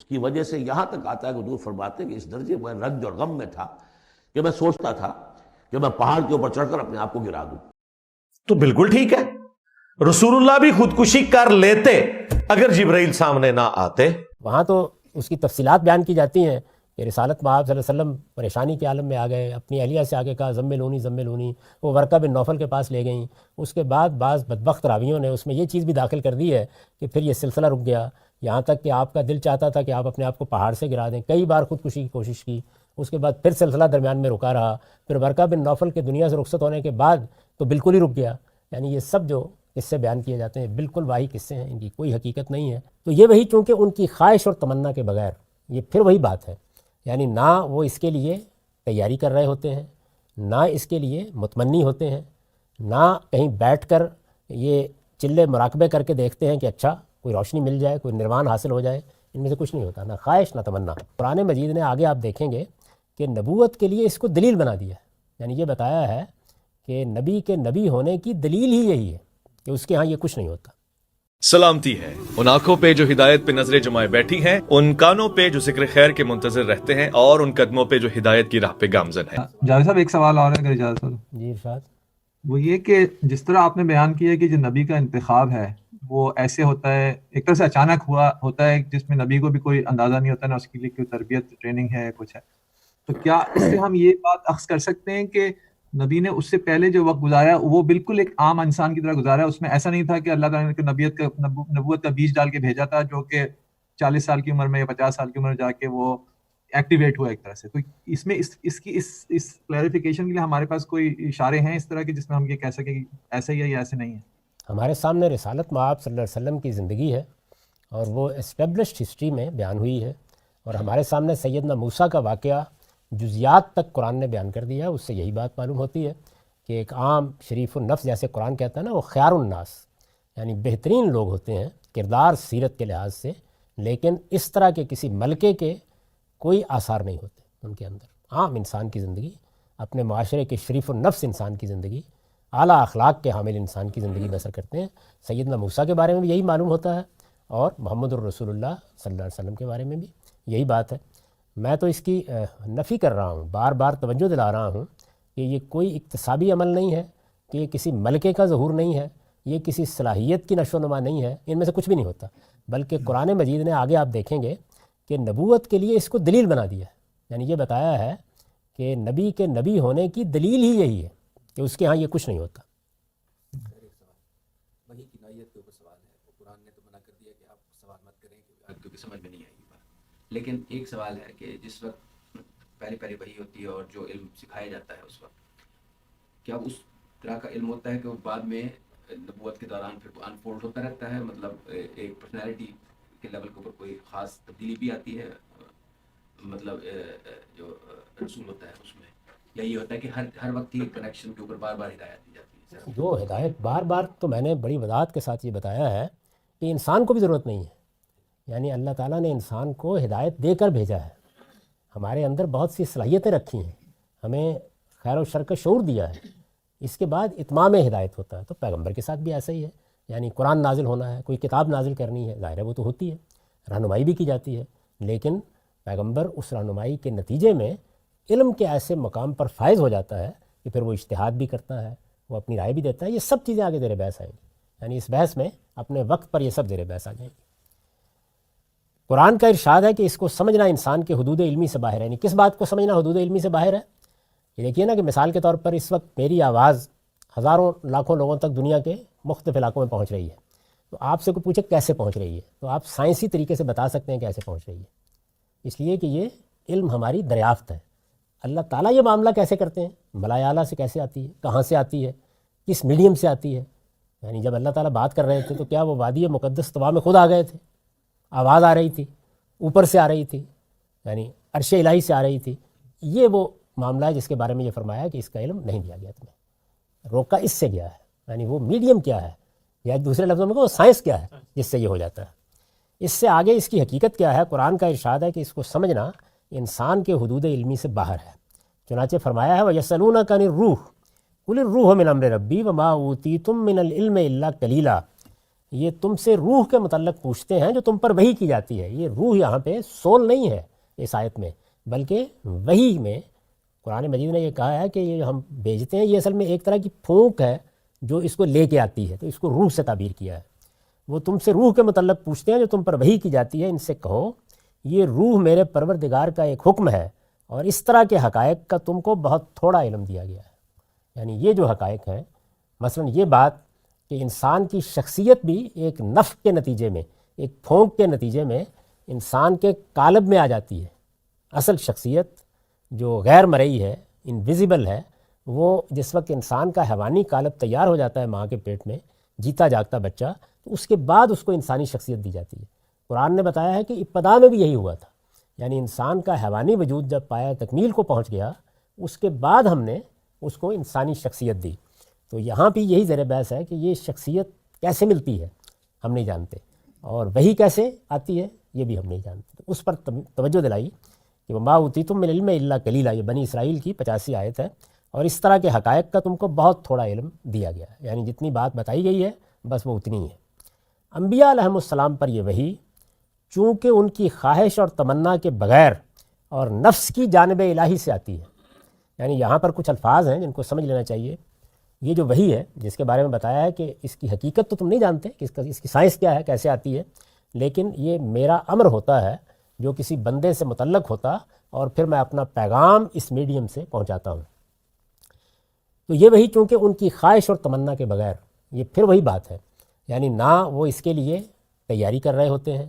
کی وجہ سے یہاں تک آتا ہے کہ حضور فرماتے ہیں کہ اس درجے میں رنج اور غم میں تھا کہ میں سوچتا تھا کہ میں پہاڑ کے اوپر چڑھ کر اپنے آپ کو گرا دوں. تو بالکل ٹھیک ہے، رسول اللہ بھی خودکشی کر لیتے اگر جبرائیل سامنے نہ آتے. وہاں تو اس کی تفصیلات بیان کی جاتی ہیں کہ رسالت میں آپ صلی اللہ علیہ وسلم پریشانی کے عالم میں آ گئے، اپنی اہلیہ سے آگے کہا زملونی، وہ ورقہ بن نوفل کے پاس لے گئیں. اس کے بعد بعض بدبخت راویوں نے اس میں یہ چیز بھی داخل کر دی ہے کہ پھر یہ سلسلہ رک گیا، یہاں تک کہ آپ کا دل چاہتا تھا کہ آپ اپنے آپ کو پہاڑ سے گرا دیں. کئی بار خودکشی کی کوشش کی، اس کے بعد پھر سلسلہ درمیان میں رکا رہا. پھر ورقہ بن نوفل کے دنیا سے رخصت ہونے کے بعد تو بالکل ہی رک گیا. یعنی یہ سب جو قصے بیان کیے جاتے ہیں بالکل واہی قصے ہیں، ان کی کوئی حقیقت نہیں ہے. تو یہ وہی چونکہ ان کی خواہش اور تمنا کے بغیر، یہ پھر وہی بات ہے، یعنی نہ وہ اس کے لیے تیاری کر رہے ہوتے ہیں، نہ اس کے لیے متمنی ہوتے ہیں، نہ کہیں بیٹھ کر یہ چلے مراقبے کر کے دیکھتے ہیں کہ اچھا کوئی روشنی مل جائے، کوئی نروان حاصل ہو جائے. ان میں سے کچھ نہیں ہوتا، نہ خواہش نہ تمنا. قرآن مجید نے آگے آپ دیکھیں گے کہ نبوت کے لیے اس کو دلیل بنا دیا ہے. یعنی یہ بتایا ہے کہ نبی کے نبی ہونے کی دلیل ہی یہی ہے کہ اس کے ہاں یہ کچھ نہیں ہوتا. سلامتی ہے ان آنکھوں پہ جو ہدایت پہ نظریں جمائے بیٹھی ہیں، ان کانوں پہ جو ذکر خیر کے منتظر رہتے ہیں، اور ان قدموں پہ جو ہدایت کی راہ پہ گامزن ہیں. جاوید صاحب ایک سوال اور ہے اگر اجازت ہو. جی ارشاد. وہ یہ کہ جس طرح آپ نے بیان کیا کہ جو نبی کا انتخاب ہے وہ ایسے ہوتا ہے، ایک طرح سے اچانک ہوا ہوتا ہے، جس میں نبی کو بھی کوئی اندازہ نہیں ہوتا، نہ اس کے لیے کوئی تربیت ٹریننگ ہے کچھ ہے. تو کیا اس سے ہم یہ بات اخذ کر سکتے ہیں کہ نبی نے اس سے پہلے جو وقت گزارا وہ بالکل ایک عام انسان کی طرح گزارا، اس میں ایسا نہیں تھا کہ اللہ تعالیٰ نے نبوت کا بیج ڈال کے بھیجا تھا جو کہ 40 سال کی عمر میں یا 50 سال کی عمر میں جا کے وہ ایکٹیویٹ ہوا ایک طرح سے؟ تو اس میں اس کی کلیریفیکیشن کے لیے ہمارے پاس کوئی اشارے ہیں اس طرح کے جس میں ہم یہ کہہ سکیں کہ ایسا ہی ہے یا ایسے نہیں ہے؟ ہمارے سامنے رسالت مآب صلی اللہ علیہ وسلم کی زندگی ہے اور وہ اسٹیبلشڈ ہسٹری میں بیان ہوئی ہے، اور ہمارے سامنے سیدنا موسیٰ کا واقعہ جزیات تک قرآن نے بیان کر دیا ہے. اس سے یہی بات معلوم ہوتی ہے کہ ایک عام شریف النفس جیسے قرآن کہتا ہے نا، وہ خیار الناس، یعنی بہترین لوگ ہوتے ہیں کردار سیرت کے لحاظ سے، لیکن اس طرح کے کسی ملکے کے کوئی آثار نہیں ہوتے ان کے اندر. عام انسان کی زندگی، اپنے معاشرے کے شریف النفس انسان کی زندگی، اعلیٰ اخلاق کے حامل انسان کی زندگی بسر کرتے ہیں. سیدنا موسیٰ کے بارے میں بھی یہی معلوم ہوتا ہے، اور محمد الرسول اللہ صلی اللہ علیہ وسلم کے بارے میں بھی یہی بات ہے. میں تو اس کی نفی کر رہا ہوں، بار بار توجہ دلا رہا ہوں کہ یہ کوئی اکتسابی عمل نہیں ہے، کہ یہ کسی ملکے کا ظہور نہیں ہے، یہ کسی صلاحیت کی نشو و نما نہیں ہے، ان میں سے کچھ بھی نہیں ہوتا. بلکہ قرآن مجید نے آگے آپ دیکھیں گے کہ نبوت کے لیے اس کو دلیل بنا دیا ہے. یعنی یہ بتایا ہے کہ نبی کے نبی ہونے کی دلیل ہی یہی ہے کہ اس کے ہاں یہ کچھ نہیں ہوتا. وہی کی نوعیت کے اوپر سوال ہے، قرآن نے تو منع کر دیا کہ آپ سوال مت کریں کیونکہ سمجھ میں نہیں آئے گی بات. لیکن ایک سوال ہے کہ جس وقت پہلے وحی ہوتی ہے اور جو علم سکھایا جاتا ہے اس وقت کیا اس طرح کا علم ہوتا ہے کہ وہ بعد میں نبوت کے دوران پھر انفولڈ ہوتا رہتا ہے؟ مطلب ایک پرسنالٹی کے لیول کے اوپر کوئی خاص تبدیلی بھی آتی ہے، مطلب جو رسول ہوتا ہے اس میں یہی ہوتا ہے کہ ہر وقت ہی کنیکشن کے اوپر بار بار ہدایت دی جاتی ہے؟ جو ہدایت بار بار، تو میں نے بڑی وضاحت کے ساتھ یہ بتایا ہے کہ انسان کو بھی ضرورت نہیں ہے. یعنی اللہ تعالیٰ نے انسان کو ہدایت دے کر بھیجا ہے، ہمارے اندر بہت سی صلاحیتیں رکھی ہیں، ہمیں خیر و شر کا شعور دیا ہے. اس کے بعد اتمام ہدایت ہوتا ہے. تو پیغمبر کے ساتھ بھی ایسا ہی ہے. یعنی قرآن نازل ہونا ہے، کوئی کتاب نازل کرنی ہے، ظاہر ہے وہ تو ہوتی ہے، رہنمائی بھی کی جاتی ہے، لیکن پیغمبر اس رہنمائی کے نتیجے میں علم کے ایسے مقام پر فائز ہو جاتا ہے کہ پھر وہ اجتہاد بھی کرتا ہے، وہ اپنی رائے بھی دیتا ہے. یہ سب چیزیں آگے زیر بحث آئیں گی، یعنی اس بحث میں اپنے وقت پر یہ سب زیر بحث آ جائیں گی. قرآن کا ارشاد ہے کہ اس کو سمجھنا انسان کے حدود علمی سے باہر ہے. یعنی کس بات کو سمجھنا حدود علمی سے باہر ہے؟ یہ دیکھیے نا کہ مثال کے طور پر اس وقت میری آواز ہزاروں لاکھوں لوگوں تک دنیا کے مختلف علاقوں میں پہنچ رہی ہے. تو آپ سے کوئی پوچھے کیسے پہنچ رہی ہے، تو آپ سائنسی طریقے سے بتا سکتے ہیں کیسے پہنچ رہی ہے، اس لیے کہ یہ علم ہماری دریافت ہے. اللہ تعالیٰ یہ معاملہ کیسے کرتے ہیں، ملائے اعلیٰ سے کیسے آتی ہے، کہاں سے آتی ہے، کس میڈیم سے آتی ہے. یعنی جب اللہ تعالیٰ بات کر رہے تھے تو کیا وہ وادی مقدس طوا میں خود آ گئے تھے؟ آواز آ رہی تھی، اوپر سے آ رہی تھی، یعنی عرش الہی سے آ رہی تھی. یہ وہ معاملہ ہے جس کے بارے میں یہ فرمایا کہ اس کا علم نہیں دیا گیا تمہیں، روکا اس سے گیا ہے. یعنی وہ میڈیم کیا ہے، یا دوسرے لفظوں میں وہ سائنس کیا ہے جس سے یہ ہو جاتا ہے. اس سے آگے اس کی حقیقت کیا ہے؟ قرآن کا ارشاد ہے کہ اس کو سمجھنا انسان کے حدود علمی سے باہر ہے. چنانچہ فرمایا ہے وَيَسْأَلُونَكَ عَنِ الرُّوحِ قُلِ الرُّوحُ مِنْ أَمْرِ رَبِّي وَمَا أُوتِيتُم مِّنَ الْعِلْمِ إِلَّا قَلِيلًا. یہ تم سے روح کے متعلق پوچھتے ہیں جو تم پر وحی کی جاتی ہے. یہ روح یہاں پہ سول نہیں ہے اس آیت میں، بلکہ وحی میں قرآن مجید نے یہ کہا ہے کہ یہ ہم بھیجتے ہیں، یہ اصل میں ایک طرح کی پھونک ہے جو اس کو لے کے آتی ہے، تو اس کو روح سے تعبیر کیا ہے. وہ تم سے روح کے متعلق پوچھتے ہیں جو تم پر وحی کی جاتی ہے، ان سے کہو یہ روح میرے پروردگار کا ایک حکم ہے، اور اس طرح کے حقائق کا تم کو بہت تھوڑا علم دیا گیا ہے. یعنی یہ جو حقائق ہیں، مثلا یہ بات کہ انسان کی شخصیت بھی ایک نفخ کے نتیجے میں، ایک پھونک کے نتیجے میں انسان کے قالب میں آ جاتی ہے. اصل شخصیت جو غیر مرئی ہے، انویزیبل ہے، وہ جس وقت انسان کا حیوانی قالب تیار ہو جاتا ہے ماں کے پیٹ میں، جیتا جاگتا بچہ، تو اس کے بعد اس کو انسانی شخصیت دی جاتی ہے. قرآن نے بتایا ہے کہ ابتدا میں بھی یہی ہوا تھا، یعنی انسان کا حیوانی وجود جب پایا تکمیل کو پہنچ گیا، اس کے بعد ہم نے اس کو انسانی شخصیت دی. تو یہاں بھی یہی زیر بحث ہے کہ یہ شخصیت کیسے ملتی ہے ہم نہیں جانتے، اور وہی کیسے آتی ہے یہ بھی ہم نہیں جانتے. اس پر توجہ دلائی کہ وما اوتیتم من العلم الا قلیلا، یہ بنی اسرائیل کی 85 آیت ہے، اور اس طرح کے حقائق کا تم کو بہت تھوڑا علم دیا گیا ہے. یعنی جتنی بات بتائی گئی ہے بس وہ اتنی ہے. انبیاء علیہم السلام پر یہ وحی چونکہ ان کی خواہش اور تمنا کے بغیر اور نفس کی جانب الہی سے آتی ہے. یعنی یہاں پر کچھ الفاظ ہیں جن کو سمجھ لینا چاہیے. یہ جو وحی ہے جس کے بارے میں بتایا ہے کہ اس کی حقیقت تو تم نہیں جانتے کہ اس کی سائنس کیا ہے، کیسے آتی ہے، لیکن یہ میرا امر ہوتا ہے جو کسی بندے سے متعلق ہوتا، اور پھر میں اپنا پیغام اس میڈیم سے پہنچاتا ہوں. تو یہ وحی چونکہ ان کی خواہش اور تمنا کے بغیر، یہ پھر وہی بات ہے، یعنی نہ وہ اس کے لیے تیاری کر رہے ہوتے ہیں،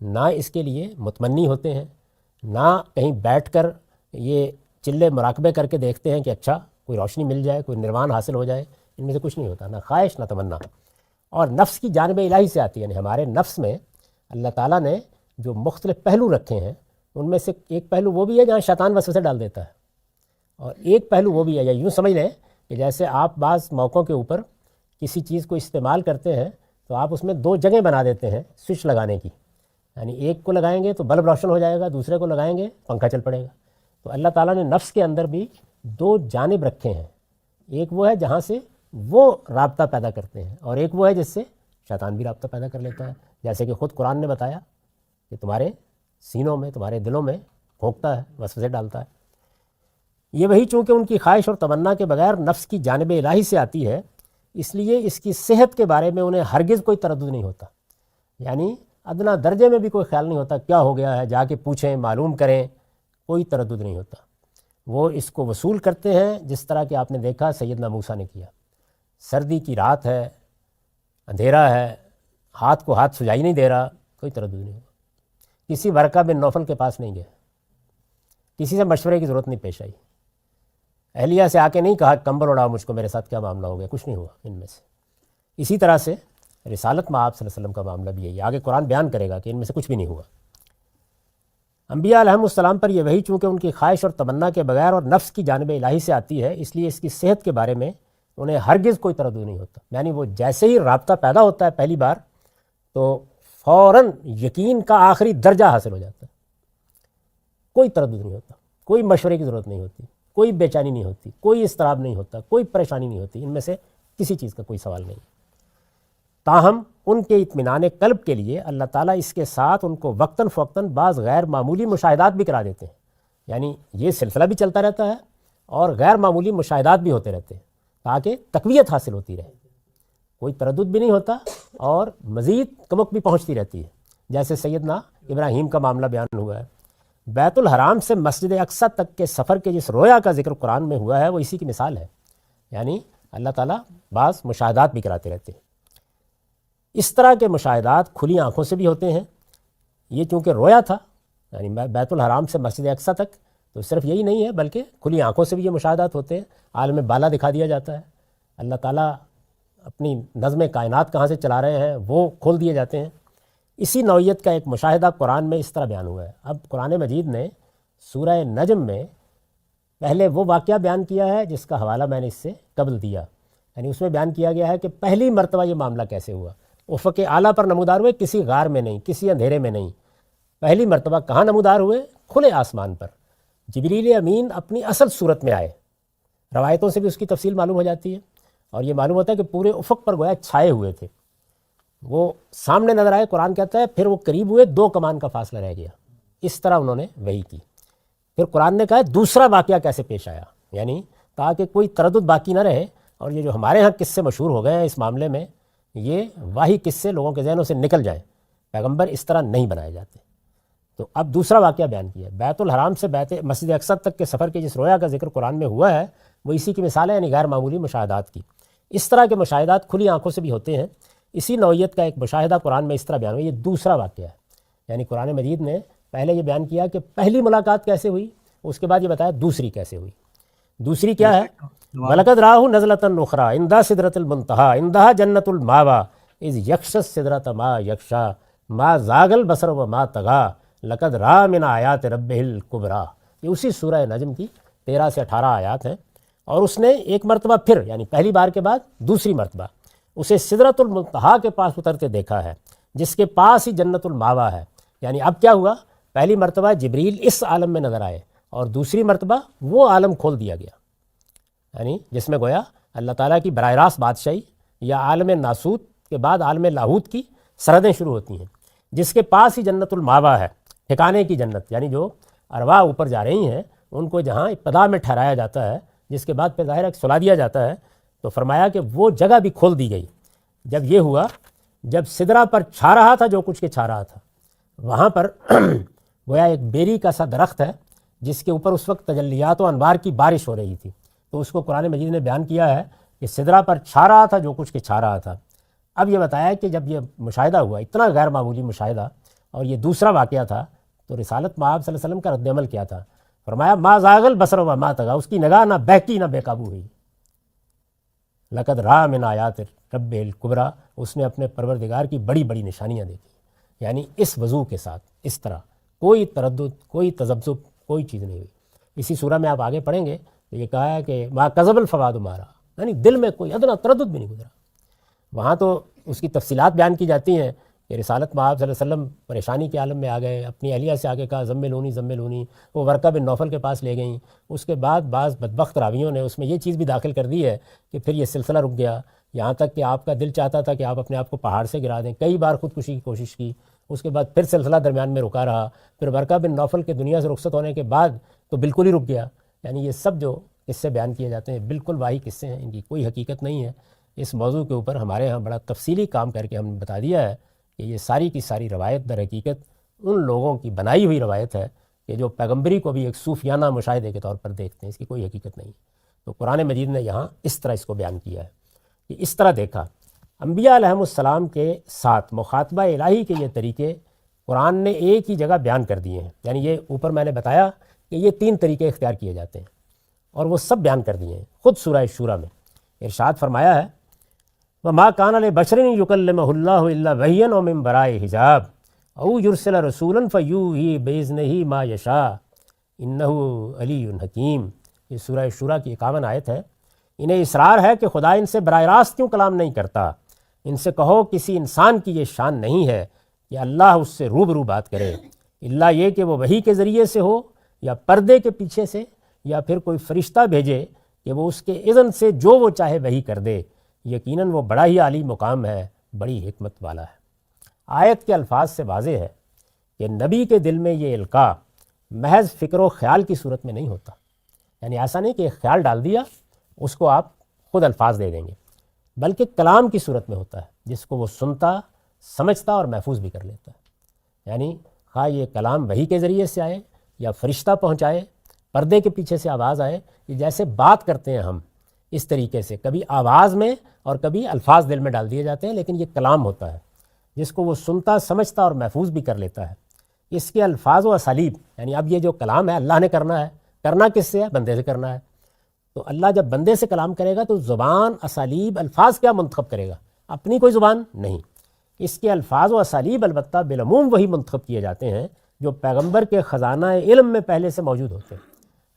نہ اس کے لیے متمنی ہوتے ہیں، نہ کہیں بیٹھ کر یہ چلے مراقبے کر کے دیکھتے ہیں کہ اچھا کوئی روشنی مل جائے، کوئی نروان حاصل ہو جائے. ان میں سے کچھ نہیں ہوتا، نہ خواہش نہ تمنا. اور نفس کی جانب الہی سے آتی ہے، یعنی ہمارے نفس میں اللہ تعالیٰ نے جو مختلف پہلو رکھے ہیں، ان میں سے ایک پہلو وہ بھی ہے جہاں شیطان وسوسے ڈال دیتا ہے، اور ایک پہلو وہ بھی ہے، یا یوں سمجھ لیں کہ جیسے آپ بعض موقعوں کے اوپر کسی چیز کو استعمال کرتے ہیں تو آپ اس میں 2 جگہیں بنا دیتے ہیں سوئچ لگانے کی. یعنی ایک کو لگائیں گے تو بلب روشن ہو جائے گا، دوسرے کو لگائیں گے پنکھا چل پڑے گا. تو اللہ تعالیٰ نے نفس کے اندر بھی 2 جانب رکھے ہیں. ایک وہ ہے جہاں سے وہ رابطہ پیدا کرتے ہیں، اور ایک وہ ہے جس سے شیطان بھی رابطہ پیدا کر لیتا ہے. جیسے کہ خود قرآن نے بتایا کہ تمہارے سینوں میں، تمہارے دلوں میں پھونکتا ہے، وسوسے ڈالتا ہے. یہ وہی چونکہ ان کی خواہش اور تمنا کے بغیر نفس کی جانب الہی سے آتی ہے، اس لیے اس کی صحت کے بارے میں انہیں ہرگز کوئی تردد نہیں ہوتا. یعنی ادنا درجے میں بھی کوئی خیال نہیں ہوتا کیا ہو گیا ہے، جا کے پوچھیں، معلوم کریں، کوئی تردد نہیں ہوتا. وہ اس کو وصول کرتے ہیں جس طرح کہ آپ نے دیکھا سیدنا موسیٰ نے کیا. سردی کی رات ہے، اندھیرا ہے، ہاتھ کو ہاتھ سجائی نہیں دے رہا، کوئی تردد نہیں ہوا. کسی ورقہ بن نوفل کے پاس نہیں گیا، کسی سے مشورے کی ضرورت نہیں پیش آئی. اہلیہ سے آ کے نہیں کہا کمبل اڑاؤ مجھ کو، میرے ساتھ کیا معاملہ ہو گیا، کچھ نہیں ہوا ان میں سے. اسی طرح سے رسالت میں آپ صلی اللہ علیہ وسلم کا معاملہ بھی ہے. آگے قرآن بیان کرے گا کہ ان میں سے کچھ بھی نہیں ہوا. انبیاء علیہم السلام پر یہ وحی چونکہ ان کی خواہش اور تمنا کے بغیر اور نفس کی جانب الہی سے آتی ہے، اس لیے اس کی صحت کے بارے میں انہیں ہرگز کوئی تردد نہیں ہوتا. یعنی وہ جیسے ہی رابطہ پیدا ہوتا ہے پہلی بار تو فوراً یقین کا آخری درجہ حاصل ہو جاتا ہے. کوئی تردد نہیں ہوتا، کوئی مشورے کی ضرورت نہیں ہوتی، کوئی بے چینی نہیں ہوتی، کوئی اضطراب نہیں ہوتا، کوئی پریشانی نہیں ہوتی. ان میں سے کسی چیز کا کوئی سوال نہیں. تاہم ان کے اطمینان قلب کے لیے اللہ تعالیٰ اس کے ساتھ ان کو وقتاً فوقتاً بعض غیر معمولی مشاہدات بھی کرا دیتے ہیں. یعنی یہ سلسلہ بھی چلتا رہتا ہے اور غیر معمولی مشاہدات بھی ہوتے رہتے ہیں تاکہ تقویت حاصل ہوتی رہے. کوئی تردد بھی نہیں ہوتا اور مزید کمک بھی پہنچتی رہتی ہے. جیسے سیدنا ابراہیم کا معاملہ بیان ہوا ہے. بیت الحرام سے مسجد اقصیٰ تک کے سفر کے جس رویا کا ذکر قرآن میں ہوا ہے وہ اسی کی مثال ہے. یعنی اللہ تعالیٰ بعض مشاہدات بھی کراتے رہتے ہیں. اس طرح کے مشاہدات کھلی آنکھوں سے بھی ہوتے ہیں. یہ چونکہ رویا تھا، یعنی بیت الحرام سے مسجد اقصیٰ تک، تو صرف یہی نہیں ہے بلکہ کھلی آنکھوں سے بھی یہ مشاہدات ہوتے ہیں. عالم بالا دکھا دیا جاتا ہے. اللہ تعالیٰ اپنی نظم کائنات کہاں سے چلا رہے ہیں وہ کھول دیے جاتے ہیں. اسی نوعیت کا ایک مشاہدہ قرآن میں اس طرح بیان ہوا ہے. اب قرآن مجید نے سورہ نجم میں پہلے وہ واقعہ بیان کیا ہے جس کا حوالہ میں نے اس سے قبل دیا. یعنی اس میں بیان کیا گیا ہے کہ پہلی مرتبہ یہ معاملہ کیسے ہوا. افق اعلیٰ پر نمودار ہوئے، کسی غار میں نہیں، کسی اندھیرے میں نہیں. پہلی مرتبہ کہاں نمودار ہوئے؟ کھلے آسمان پر. جبریل امین اپنی اصل صورت میں آئے. روایتوں سے بھی اس کی تفصیل معلوم ہو جاتی ہے، اور یہ معلوم ہوتا ہے کہ پورے افق پر گویا چھائے ہوئے تھے. وہ سامنے نظر آئے، قرآن کہتا ہے پھر وہ قریب ہوئے، 2 کمان کا فاصلہ رہ گیا. اس طرح انہوں نے وحی کی. پھر قرآن نے کہا دوسرا واقعہ کیسے پیش آیا، یعنی تاکہ کوئی تردد باقی نہ رہے. اور یہ جو ہمارے ہاں قصے مشہور ہو گئے ہیں اس معاملے میں، یہ واہی قصے لوگوں کے ذہنوں سے نکل جائیں. پیغمبر اس طرح نہیں بنائے جاتے. تو اب دوسرا واقعہ بیان کیا ہے. بیت الحرام سے مسجد اقصی تک کے سفر کے جس رویا کا ذکر قرآن میں ہوا ہے وہ اسی کی مثال ہے، یعنی غیر معمولی مشاہدات کی. اس طرح کے مشاہدات کھلی آنکھوں سے بھی ہوتے ہیں. اسی نوعیت کا ایک مشاہدہ قرآن میں اس طرح بیان ہوا. یہ دوسرا واقعہ ہے. یعنی قرآن مجید نے پہلے یہ بیان کیا کہ پہلی ملاقات کیسے ہوئی، اس کے بعد یہ بتایا دوسری کیسے ہوئی. دوسری کیا ہے؟ وَلَقَدْ رَآهُ نَزْلَةً أُخْرَىٰ عِندَ سِدْرَةِ الْمُنتَهَىٰ عِندَهَا جَنَّةُ الْمَأْوَىٰ إِذْ يَغْشَى السِّدْرَةَ مَا يَغْشَىٰ مَا زَاغَ الْبَصَرُ وَمَا طَغَىٰ لَقَدْ رَأَىٰ مِنْ آيَاتِ رَبِّهِ الْكُبْرَىٰ. یہ اسی سورہ نجم کی 13 سے 18 آیات ہیں. اور اس نے ایک مرتبہ پھر، یعنی پہلی بار کے بعد دوسری مرتبہ اسے سدرۃ المنتہا کے پاس اترتے دیکھا ہے، جس کے پاس ہی جنت الماوا ہے. یعنی اب کیا ہوا، پہلی مرتبہ جبریل اس عالم میں نظر آئے اور دوسری مرتبہ وہ عالم کھول دیا گیا، یعنی جس میں گویا اللہ تعالیٰ کی براہ راست بادشاہی یا عالم ناسوت کے بعد عالم لاہوت کی سرحدیں شروع ہوتی ہیں، جس کے پاس ہی جنت الماوا ہے، ٹھکانے کی جنت. یعنی جو ارواح اوپر جا رہی ہیں ان کو جہاں ابتدا میں ٹھہرایا جاتا ہے، جس کے بعد پہ ظاہر ہے سلا دیا جاتا ہے. تو فرمایا کہ وہ جگہ بھی کھول دی گئی. جب یہ ہوا، جب سدرا پر چھا رہا تھا جو کچھ کے چھا رہا تھا، وہاں پر گویا ایک بیری کا سا درخت ہے جس کے اوپر اس وقت تجلیات و انوار کی بارش ہو رہی تھی. تو اس کو قرآن مجید نے بیان کیا ہے کہ سدرا پر چھا رہا تھا جو کچھ کے چھا رہا تھا. اب یہ بتایا کہ جب یہ مشاہدہ ہوا، اتنا غیر معمولی مشاہدہ، اور یہ دوسرا واقعہ تھا، تو رسالت مآب صلی اللہ علیہ وسلم کا رد عمل کیا تھا؟ فرمایا ما زاغ البصر وما طغیٰ. اس کی نگاہ نہ بہکی نہ بے قابو ہوئی. لقد رأى من آیات رب الکبریٰ. اس نے اپنے پروردگار کی بڑی بڑی نشانیاں دیکھی. یعنی اس وضوح کے ساتھ، اس طرح کوئی تردد، کوئی تذبذب، کوئی چیز نہیں ہوئی. اسی سورہ میں آپ آگے پڑھیں گے تو یہ کہا ہے کہ ما کذب الفؤاد ما رأى، یعنی دل میں کوئی ادنا تردد بھی نہیں گزرا. وہاں تو اس کی تفصیلات بیان کی جاتی ہیں کہ رسالت مآب صلی اللہ علیہ وسلم پریشانی کے عالم میں آ گئے، اپنی اہلیہ سے آگے کہا زملونی زملونی، وہ ورقہ بن نوفل کے پاس لے گئیں. اس کے بعد بعض بدبخت راویوں نے اس میں یہ چیز بھی داخل کر دی ہے کہ پھر یہ سلسلہ رک گیا، یہاں تک کہ آپ کا دل چاہتا تھا کہ آپ اپنے آپ کو پہاڑ سے گرا دیں. کئی بار خودکشی کی کوشش کی، اس کے بعد پھر سلسلہ درمیان میں رکا رہا. پھر ورقہ بن نوفل کے دنیا سے رخصت ہونے کے بعد تو بالکل ہی رک گیا. یعنی یہ سب جو قصے بیان کیے جاتے ہیں بالکل واہی قصے ہیں، ان کی کوئی حقیقت نہیں ہے. اس موضوع کے اوپر ہمارے ہاں بڑا تفصیلی کام کر کے ہم نے بتا دیا ہے کہ یہ ساری کی ساری روایت در حقیقت ان لوگوں کی بنائی ہوئی روایت ہے کہ جو پیغمبری کو بھی ایک صوفیانہ مشاہدے کے طور پر دیکھتے ہیں. اس کی کوئی حقیقت نہیں. تو قرآن مجید نے یہاں اس طرح اس کو بیان کیا ہے کہ اس طرح دیکھا. انبیاء علیہم السلام کے ساتھ مخاطبہ الہی کے یہ طریقے قرآن نے ایک ہی جگہ بیان کر دیے ہیں. یعنی یہ اوپر میں نے بتایا کہ یہ 3 طریقے اختیار کیے جاتے ہیں اور وہ سب بیان کر دیے ہیں خود سورہ شورى میں. ارشاد فرمایا ہے وَمَا كَانَ لِبَشَرٍ يُكَلِّمَهُ اللَّهُ إِلَّا وَحْيًا وَمِن وَرَاءِ حِجَابٍ أَوْ يُرْسِلَ رَسُولًا فَيُوحِي بِإِذْنِهِ مَا يَشَاءُ إِنَّهُ عَلِيٌّ حَكِيمٌ. یہ سورہ شورى کی 51 آیت ہے. انہیں اصرار ہے کہ خدا ان سے براہ راست کیوں کلام نہیں کرتا. ان سے کہو کسی انسان کی یہ شان نہیں ہے کہ اللہ اس سے روبرو بات کرے، الا یہ کہ وہ وحی کے ذریعے سے ہو یا پردے کے پیچھے سے، یا پھر کوئی فرشتہ بھیجے کہ وہ اس کے اذن سے جو وہ چاہے وحی کر دے. یقیناً وہ بڑا ہی عالی مقام ہے، بڑی حکمت والا ہے. آیت کے الفاظ سے واضح ہے کہ نبی کے دل میں یہ القاء محض فکر و خیال کی صورت میں نہیں ہوتا. یعنی ایسا نہیں کہ ایک خیال ڈال دیا اس کو آپ خود الفاظ دے دیں گے، بلکہ کلام کی صورت میں ہوتا ہے جس کو وہ سنتا، سمجھتا اور محفوظ بھی کر لیتا ہے. یعنی خواہ یہ کلام وحی کے ذریعے سے آئے یا فرشتہ پہنچائے، پردے کے پیچھے سے آواز آئے، یہ جیسے بات کرتے ہیں ہم اس طریقے سے، کبھی آواز میں اور کبھی الفاظ دل میں ڈال دیے جاتے ہیں، لیکن یہ کلام ہوتا ہے جس کو وہ سنتا، سمجھتا اور محفوظ بھی کر لیتا ہے. اس کے الفاظ و اسالیب، یعنی اب یہ جو کلام ہے اللہ نے کرنا ہے، کرنا کس سے ہے؟ بندے سے کرنا ہے. تو اللہ جب بندے سے کلام کرے گا تو زبان، اسالیب، الفاظ کیا منتخب کرے گا؟ اپنی کوئی زبان نہیں. اس کے الفاظ و اسالیب البتہ بالعموم وہی منتخب کیے جاتے ہیں جو پیغمبر کے خزانہ علم میں پہلے سے موجود ہوتے ہیں.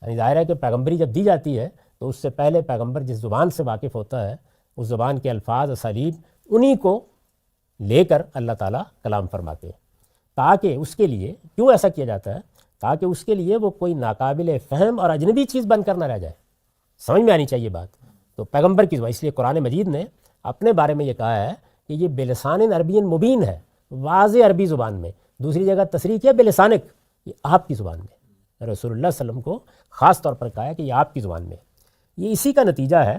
یعنی ظاہر ہے کہ پیغمبری جب دی جاتی ہے تو اس سے پہلے پیغمبر جس زبان سے واقف ہوتا ہے اس زبان کے الفاظ، اسالیب، انہی کو لے کر اللہ تعالیٰ کلام فرماتے ہیں، تاکہ اس کے لیے، کیوں ایسا کیا جاتا ہے؟ تاکہ اس کے لیے وہ کوئی ناقابل فہم اور اجنبی چیز بن کر نہ رہ جائے. سمجھ میں آنی چاہیے بات. تو پیغمبر کی زبان، اس لیے قرآن مجید نے اپنے بارے میں یہ کہا ہے کہ یہ بلسان عربی مبین ہے، واضح عربی زبان میں. دوسری جگہ تصریح کیا بلسانک، یہ آپ کی زبان میں. رسول اللہ صلی اللہ علیہ وسلم کو خاص طور پر کہا ہے کہ یہ آپ کی زبان میں. یہ اسی کا نتیجہ ہے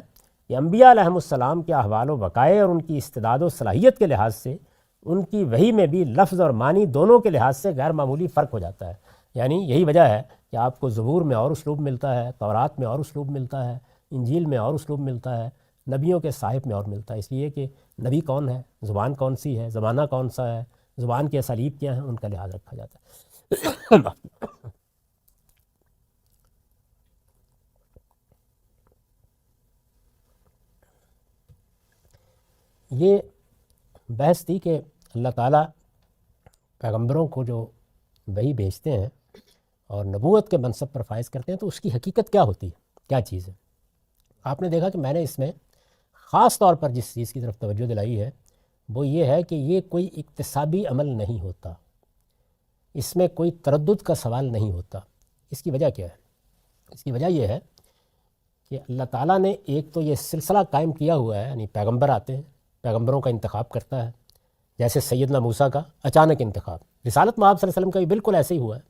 کہ انبیاء علیہم السلام کے احوال و وقائع اور ان کی استعداد و صلاحیت کے لحاظ سے ان کی وحی میں بھی لفظ اور معنی دونوں کے لحاظ سے غیر معمولی فرق ہو جاتا ہے. یعنی یہی وجہ ہے کہ آپ کو زبور میں اور اسلوب ملتا ہے، تورات میں اور اسلوب ملتا ہے، انجیل میں اور اسلوب ملتا ہے، نبیوں کے صحائف میں اور ملتا ہے. اس لیے کہ نبی کون ہے، زبان کون سی ہے، زمانہ کون سا ہے، زبان کے اسالیب کیا ہیں، ان کا لحاظ رکھا جاتا ہے. یہ بحث تھی کہ اللہ تعالیٰ پیغمبروں کو جو وحی بھیجتے ہیں اور نبوت کے منصب پر فائز کرتے ہیں تو اس کی حقیقت کیا ہوتی ہے، کیا چیز ہے. آپ نے دیکھا کہ میں نے اس میں خاص طور پر جس چیز کی طرف توجہ دلائی ہے وہ یہ ہے کہ یہ کوئی اکتسابی عمل نہیں ہوتا، اس میں کوئی تردد کا سوال نہیں ہوتا. اس کی وجہ کیا ہے؟ اس کی وجہ یہ ہے کہ اللہ تعالیٰ نے ایک تو یہ سلسلہ قائم کیا ہوا ہے، یعنی پیغمبر آتے ہیں، پیغمبروں کا انتخاب کرتا ہے. جیسے سیدنا موسیٰ کا اچانک انتخاب، رسالت میں آپ صلی اللہ علیہ وسلم کا بھی بالکل ایسے ہی ہوا ہے.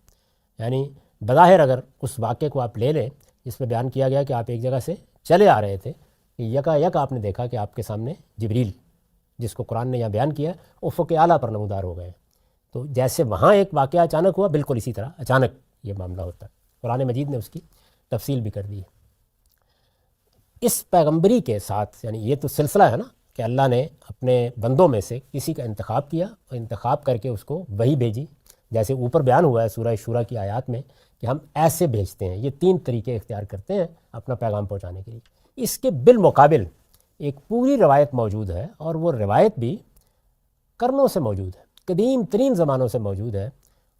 یعنی بظاہر اگر اس واقعے کو آپ لے لیں جس میں بیان کیا گیا کہ آپ ایک جگہ سے چلے آ رہے تھے، کہ یکا یک آپ نے دیکھا کہ آپ کے سامنے جبریل، جس کو قرآن نے یہاں بیان کیا، افق اعلیٰ پر نمودار ہو گئے. تو جیسے وہاں ایک واقعہ اچانک ہوا، بالکل اسی طرح اچانک یہ معاملہ ہوتا ہے. قرآن مجید نے اس کی تفصیل بھی کر دی ہے. اس پیغمبری کے ساتھ، یعنی یہ تو سلسلہ ہے نا کہ اللہ نے اپنے بندوں میں سے کسی کا انتخاب کیا اور انتخاب کر کے اس کو وحی بھیجی، جیسے اوپر بیان ہوا ہے سورہ شورا کی آیات میں کہ ہم ایسے بھیجتے ہیں. یہ 3 طریقے اختیار کرتے ہیں اپنا پیغام پہنچانے کے لیے. اس کے بالمقابل ایک پوری روایت موجود ہے، اور وہ روایت بھی قرنوں سے موجود ہے، قدیم ترین زمانوں سے موجود ہے.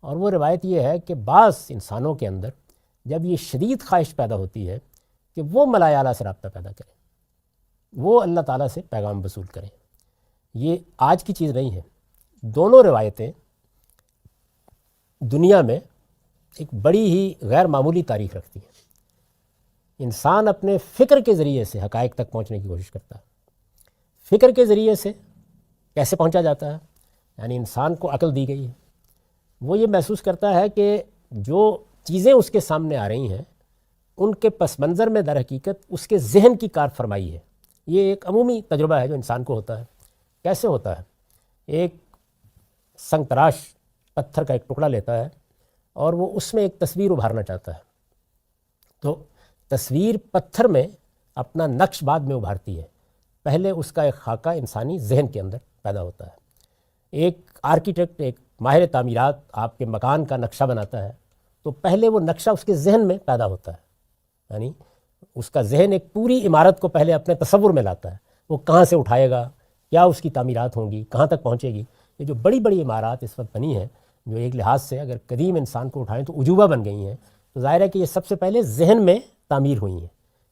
اور وہ روایت یہ ہے کہ بعض انسانوں کے اندر جب یہ شدید خواہش پیدا ہوتی ہے کہ وہ ملائے اعلیٰ سے رابطہ پیدا کریں، وہ اللہ تعالیٰ سے پیغام وصول کریں. یہ آج کی چیز نہیں ہے. دونوں روایتیں دنیا میں ایک بڑی ہی غیر معمولی تاریخ رکھتی ہیں. انسان اپنے فکر کے ذریعے سے حقائق تک پہنچنے کی کوشش کرتا ہے. فکر کے ذریعے سے کیسے پہنچا جاتا ہے؟ یعنی انسان کو عقل دی گئی ہے، وہ یہ محسوس کرتا ہے کہ جو چیزیں اس کے سامنے آ رہی ہیں ان کے پس منظر میں در حقیقت اس کے ذہن کی کار فرمائی ہے. یہ ایک عمومی تجربہ ہے جو انسان کو ہوتا ہے. کیسے ہوتا ہے؟ ایک سنگ تراش پتھر کا ایک ٹکڑا لیتا ہے اور وہ اس میں ایک تصویر ابھارنا چاہتا ہے. تو تصویر پتھر میں اپنا نقش بعد میں ابھارتی ہے. پہلے اس کا ایک خاکہ انسانی ذہن کے اندر پیدا ہوتا ہے. ایک آرکیٹیکٹ، ایک ماہر تعمیرات آپ کے مکان کا نقشہ بناتا ہے تو پہلے وہ نقشہ اس کے ذہن میں پیدا ہوتا ہے. یعنی اس کا ذہن ایک پوری عمارت کو پہلے اپنے تصور میں لاتا ہے. وہ کہاں سے اٹھائے گا، کیا اس کی تعمیرات ہوں گی، کہاں تک پہنچے گی. یہ جو بڑی بڑی عمارات اس وقت بنی ہیں جو ایک لحاظ سے اگر قدیم انسان کو اٹھائیں تو عجوبہ بن گئی ہیں، تو ظاہر ہے کہ یہ سب سے پہلے ذہن میں تعمیر ہوئی ہیں.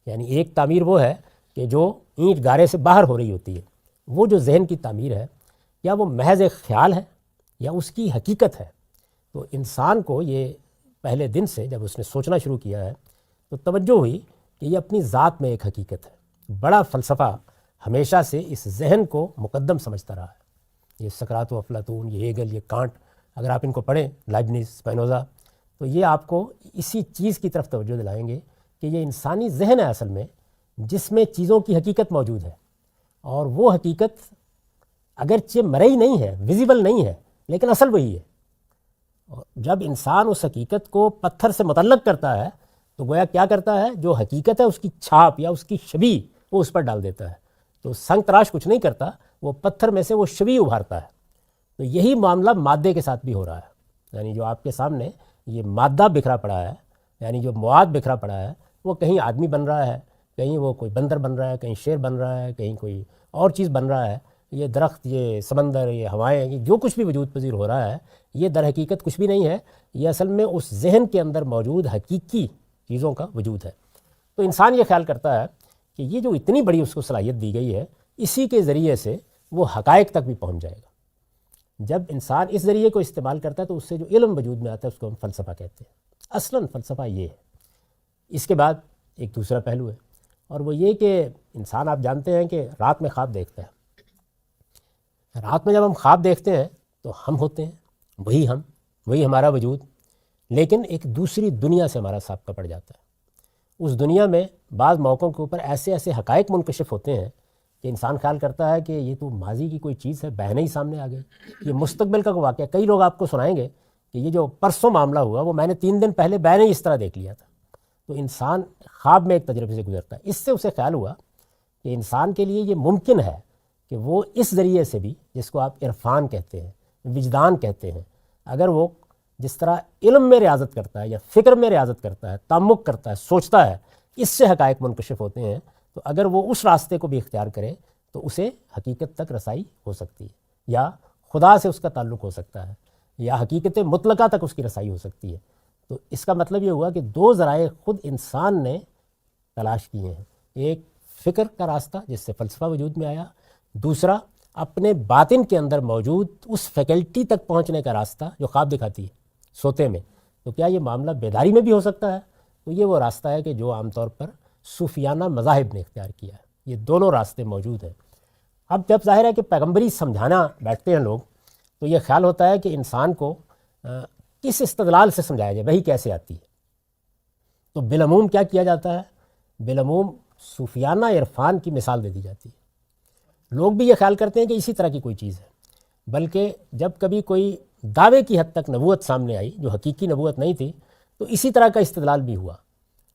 یعنی ایک تعمیر وہ ہے کہ جو اینٹ گارے سے باہر ہو رہی ہوتی ہے. وہ جو ذہن کی تعمیر ہے، یا وہ محض ایک خیال ہے یا اس کی حقیقت ہے. تو انسان کو یہ پہلے دن سے جب اس نے سوچنا شروع کیا ہے تو توجہ ہوئی کہ یہ اپنی ذات میں ایک حقیقت ہے. بڑا فلسفہ ہمیشہ سے اس ذہن کو مقدم سمجھتا رہا ہے. یہ سقراط و افلاطون، یہ ہیگل، یہ کانٹ، اگر آپ ان کو پڑھیں، لائبنز، اسپینوزا، تو یہ آپ کو اسی چیز کی طرف توجہ دلائیں گے کہ یہ انسانی ذہن ہے اصل میں جس میں چیزوں کی حقیقت موجود ہے. اور وہ حقیقت اگرچہ مرئی نہیں ہے، ویزیبل نہیں ہے، لیکن اصل وہی ہے. اور جب انسان اس حقیقت کو پتھر سے متعلق کرتا ہے تو گویا کیا کرتا ہے، جو حقیقت ہے اس کی چھاپ یا اس کی شبیہ وہ اس پر ڈال دیتا ہے. تو سنگ تراش کچھ نہیں کرتا، وہ پتھر میں سے وہ شبیہ ابھارتا ہے. تو یہی معاملہ مادے کے ساتھ بھی ہو رہا ہے. یعنی جو آپ کے سامنے یہ مادہ بکھرا پڑا ہے، یعنی جو مواد بکھرا پڑا ہے، وہ کہیں آدمی بن رہا ہے، کہیں وہ کوئی بندر بن رہا ہے، کہیں شیر بن رہا ہے، کہیں کوئی اور چیز بن رہا ہے. یہ درخت، یہ سمندر، یہ ہوائیں، یہ جو کچھ بھی وجود پذیر ہو رہا ہے، یہ در حقیقت کچھ بھی نہیں ہے. یہ اصل میں اس ذہن کے اندر موجود حقیقی چیزوں کا وجود ہے. تو انسان یہ خیال کرتا ہے کہ یہ جو اتنی بڑی اس کو صلاحیت دی گئی ہے، اسی کے ذریعے سے وہ حقائق تک بھی پہنچ جائے گا. جب انسان اس ذریعے کو استعمال کرتا ہے تو اس سے جو علم وجود میں آتا ہے اس کو ہم فلسفہ کہتے ہیں. اصلاً فلسفہ یہ ہے. اس کے بعد ایک دوسرا پہلو ہے، اور وہ یہ کہ انسان، آپ جانتے ہیں کہ رات میں خواب دیکھتا ہے. رات میں جب ہم خواب دیکھتے ہیں تو ہم ہوتے ہیں، وہی ہمارا وجود، لیکن ایک دوسری دنیا سے ہمارا سابقہ پڑ جاتا ہے۔ اس دنیا میں بعض موقعوں کے اوپر ایسے حقائق منکشف ہوتے ہیں کہ انسان خیال کرتا ہے کہ یہ تو ماضی کی کوئی چیز ہے، بہنے ہی سامنے آ گئی، یہ مستقبل کا کوئی واقعہ۔ کئی لوگ آپ کو سنائیں گے کہ یہ جو پرسوں معاملہ ہوا وہ میں نے 3 دن پہلے بہنے ہی اس طرح دیکھ لیا تھا۔ تو انسان خواب میں ایک تجربے سے گزرتا ہے۔ اس سے اسے خیال ہوا کہ انسان کے لیے یہ ممکن ہے کہ وہ اس ذریعے سے بھی، جس کو آپ عرفان کہتے ہیں، وجدان کہتے ہیں، اگر وہ جس طرح علم میں ریاضت کرتا ہے یا فکر میں ریاضت کرتا ہے، تعمق کرتا ہے، سوچتا ہے، اس سے حقائق منکشف ہوتے ہیں، تو اگر وہ اس راستے کو بھی اختیار کرے تو اسے حقیقت تک رسائی ہو سکتی ہے، یا خدا سے اس کا تعلق ہو سکتا ہے، یا حقیقت مطلقہ تک اس کی رسائی ہو سکتی ہے۔ تو اس کا مطلب یہ ہوا کہ 2 ذرائع خود انسان نے تلاش کیے ہیں، ایک فکر کا راستہ جس سے فلسفہ وجود میں آیا، دوسرا اپنے باطن کے اندر موجود اس فیکلٹی تک پہنچنے کا راستہ جو خواب دکھاتی ہے سوتے میں۔ تو کیا یہ معاملہ بیداری میں بھی ہو سکتا ہے؟ تو یہ وہ راستہ ہے کہ جو عام طور پر صوفیانہ مذاہب نے اختیار کیا ہے۔ یہ دونوں راستے موجود ہیں۔ اب جب ظاہر ہے کہ پیغمبری سمجھانا بیٹھتے ہیں لوگ تو یہ خیال ہوتا ہے کہ انسان کو کس استدلال سے سمجھایا جائے، وہی کیسے آتی ہے۔ تو بالعموم کیا کیا جاتا ہے؟ بالعموم صوفیانہ عرفان کی مثال دے دی جاتی ہے۔ لوگ بھی یہ خیال کرتے ہیں کہ اسی طرح کی کوئی چیز ہے، بلکہ جب کبھی کوئی دعوے کی حد تک نبوت سامنے آئی جو حقیقی نبوت نہیں تھی تو اسی طرح کا استدلال بھی ہوا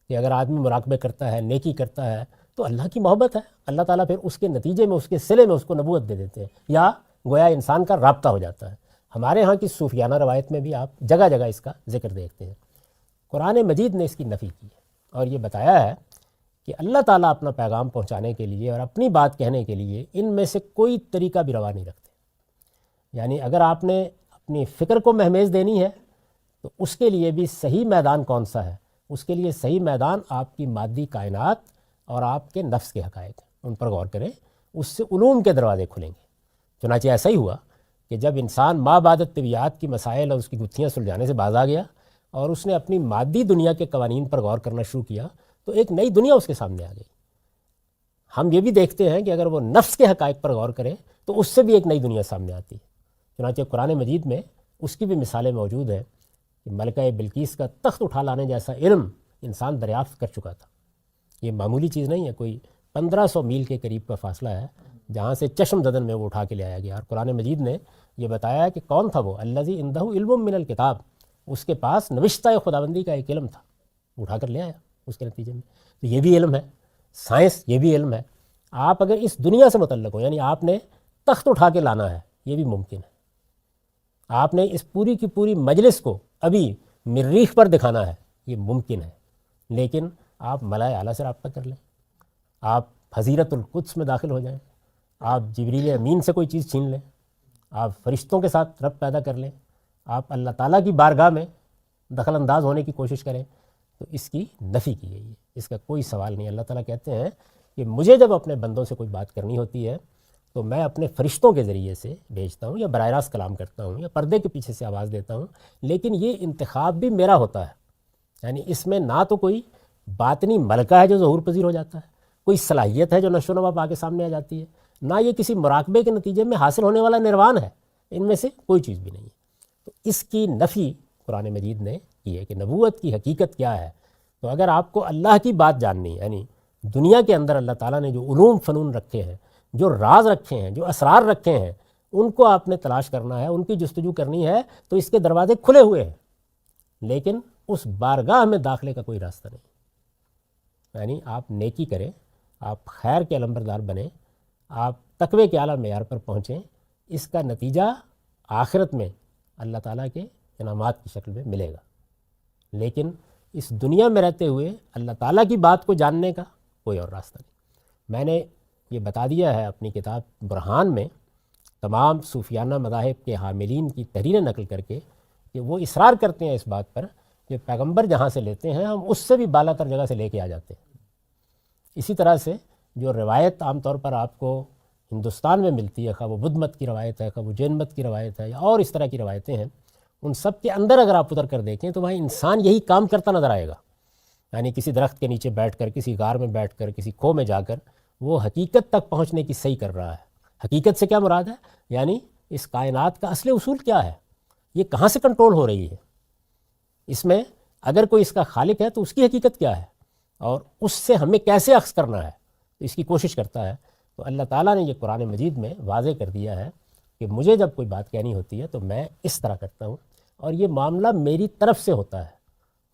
کہ اگر آدمی مراقبے کرتا ہے، نیکی کرتا ہے تو اللہ کی محبت ہے، اللہ تعالیٰ پھر اس کے نتیجے میں، اس کے صلے میں اس کو نبوت دے دیتے ہیں، یا گویا انسان کا رابطہ ہو جاتا ہے۔ ہمارے ہاں کی صوفیانہ روایت میں بھی آپ جگہ جگہ اس کا ذکر دیکھتے ہیں۔ قرآن مجید نے اس کی نفی کی ہے اور یہ بتایا ہے کہ اللہ تعالیٰ اپنا پیغام پہنچانے کے لیے اور اپنی بات کہنے کے لیے ان میں سے کوئی طریقہ بھی روا نہیں رکھتے۔ یعنی اگر آپ نے اپنی فکر کو مہمیز دینی ہے تو اس کے لیے بھی صحیح میدان کون سا ہے؟ اس کے لیے صحیح میدان آپ کی مادی کائنات اور آپ کے نفس کے حقائق ہیں، ان پر غور کریں، اس سے علوم کے دروازے کھلیں گے۔ چنانچہ ایسا ہی ہوا کہ جب انسان ما بعد الطبیعیات کی مسائل اور اس کی گتھیاں سلجھانے سے باز آ گیا اور اس نے اپنی مادی دنیا کے قوانین پر غور کرنا شروع کیا تو ایک نئی دنیا اس کے سامنے آ گئی۔ ہم یہ بھی دیکھتے ہیں کہ اگر وہ نفس کے حقائق پر غور کرے تو اس سے بھی ایک نئی دنیا سامنے آتی ہے۔ چنانچہ قرآن مجید میں اس کی بھی مثالیں موجود ہیں کہ ملکہ بلقیس کا تخت اٹھا لانے جیسا علم انسان دریافت کر چکا تھا۔ یہ معمولی چیز نہیں ہے، کوئی 1500 میل کے قریب کا فاصلہ ہے جہاں سے چشم ددن میں وہ اٹھا کے لے آیا گیا، اور قرآن مجید نے یہ بتایا ہے کہ کون تھا وہ، الذی عندہ علم من الکتاب، اس کے پاس نوشتہ خداوندی کا ایک علم تھا، اٹھا کر لے آیا اس کے نتیجے میں۔ تو یہ بھی علم ہے، سائنس یہ بھی علم ہے۔ آپ اگر اس دنیا سے متعلق ہو، یعنی آپ نے تخت اٹھا کے لانا ہے، یہ بھی ممکن ہے۔ آپ نے اس پوری کی پوری مجلس کو ابھی مریخ پر دکھانا ہے، یہ ممکن ہے، لیکن آپ ملائے اعلیٰ سے رابطہ کر لیں، آپ حضیرت القدس میں داخل ہو جائیں، آپ جبریل امین سے کوئی چیز چھین لیں، آپ فرشتوں کے ساتھ ربط پیدا کر لیں، آپ اللہ تعالیٰ کی بارگاہ میں دخل انداز ہونے کی کوشش کریں، تو اس کی نفی کی گئی ہے، اس کا کوئی سوال نہیں۔ اللہ تعالیٰ کہتے ہیں کہ مجھے جب اپنے بندوں سے کوئی بات کرنی ہوتی ہے تو میں اپنے فرشتوں کے ذریعے سے بھیجتا ہوں، یا براہ راست کلام کرتا ہوں، یا پردے کے پیچھے سے آواز دیتا ہوں، لیکن یہ انتخاب بھی میرا ہوتا ہے۔ یعنی اس میں نہ تو کوئی باطنی ملکہ ہے جو ظہور پذیر ہو جاتا ہے، کوئی صلاحیت ہے جو نشو و نما پا کے سامنے آ جاتی ہے، نہ یہ کسی مراقبے کے نتیجے میں حاصل ہونے والا نروان ہے، ان میں سے کوئی چیز بھی نہیں ہے۔ تو اس کی نفی قرآن مجید نے کی ہے کہ نبوت کی حقیقت کیا ہے۔ تو اگر آپ کو اللہ کی بات جاننی ہے، یعنی دنیا کے اندر اللہ تعالیٰ نے جو علوم فنون رکھے ہیں، جو راز رکھے ہیں، جو اسرار رکھے ہیں، ان کو آپ نے تلاش کرنا ہے، ان کی جستجو کرنی ہے، تو اس کے دروازے کھلے ہوئے ہیں، لیکن اس بارگاہ میں داخلے کا کوئی راستہ نہیں۔ یعنی آپ نیکی کریں، آپ خیر کے علمبردار بنیں، آپ تقوی کے اعلیٰ معیار پر پہنچیں، اس کا نتیجہ آخرت میں اللہ تعالیٰ کے انعامات کی شکل میں ملے گا۔ لیکن اس دنیا میں رہتے ہوئے اللہ تعالیٰ کی بات کو جاننے کا کوئی اور راستہ نہیں۔ میں نے یہ بتا دیا ہے اپنی کتاب برہان میں تمام صوفیانہ مذاہب کے حاملین کی تحریریں نقل کر کے کہ وہ اصرار کرتے ہیں اس بات پر کہ پیغمبر جہاں سے لیتے ہیں ہم اس سے بھی بالا تر جگہ سے لے کے آ جاتے ہیں۔ اسی طرح سے جو روایت عام طور پر آپ کو ہندوستان میں ملتی ہے، خواہ وہ بدھ مت کی روایت ہے، خواہ وہ جین مت کی روایت ہے، یا اور اس طرح کی روایتیں ہیں، ان سب کے اندر اگر آپ اتر کر دیکھیں تو وہاں انسان یہی کام کرتا نظر آئے گا۔ یعنی کسی درخت کے نیچے بیٹھ کر، کسی غار میں بیٹھ کر، کسی کھو میں جا کر وہ حقیقت تک پہنچنے کی صحیح کر رہا ہے، حقیقت سے کیا مراد ہے؟ یعنی اس کائنات کا اصل اصول کیا ہے، یہ کہاں سے کنٹرول ہو رہی ہے، اس میں اگر کوئی اس کا خالق ہے تو اس کی حقیقت کیا ہے اور اس سے ہمیں کیسے اخذ کرنا ہے، تو اس کی کوشش کرتا ہے۔ تو اللہ تعالیٰ نے یہ قرآن مجید میں واضح کر دیا ہے کہ مجھے جب کوئی بات کہنی ہوتی ہے تو میں اس طرح کرتا ہوں، اور یہ معاملہ میری طرف سے ہوتا ہے،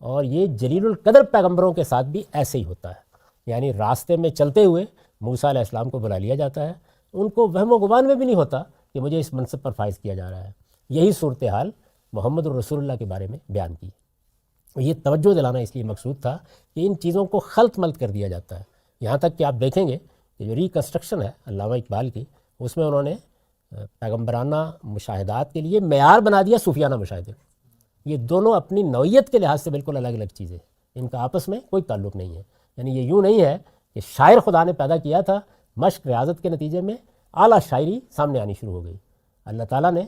اور یہ جلیل القدر پیغمبروں کے ساتھ بھی ایسے ہی ہوتا ہے۔ یعنی راستے میں چلتے ہوئے موسیٰ علیہ السلام کو بلا لیا جاتا ہے، ان کو وہم و گمان میں بھی نہیں ہوتا کہ مجھے اس منصب پر فائز کیا جا رہا ہے۔ یہی صورتحال محمد الرسول اللہ کے بارے میں بیان کی۔ یہ توجہ دلانا اس لیے مقصود تھا کہ ان چیزوں کو خلط ملط کر دیا جاتا ہے، یہاں تک کہ آپ دیکھیں گے کہ جو ریکنسٹرکشن ہے علامہ اقبال کی، اس میں انہوں نے پیغمبرانہ مشاہدات کے لیے معیار بنا دیا صوفیانہ مشاہدے۔ یہ دونوں اپنی نوعیت کے لحاظ سے بالکل الگ الگ چیزیں، ان کا آپس میں کوئی تعلق نہیں ہے۔ یعنی یہ یوں نہیں ہے کہ شاعر خدا نے پیدا کیا تھا، مشق ریاضت کے نتیجے میں اعلیٰ شاعری سامنے آنی شروع ہو گئی۔ اللہ تعالیٰ نے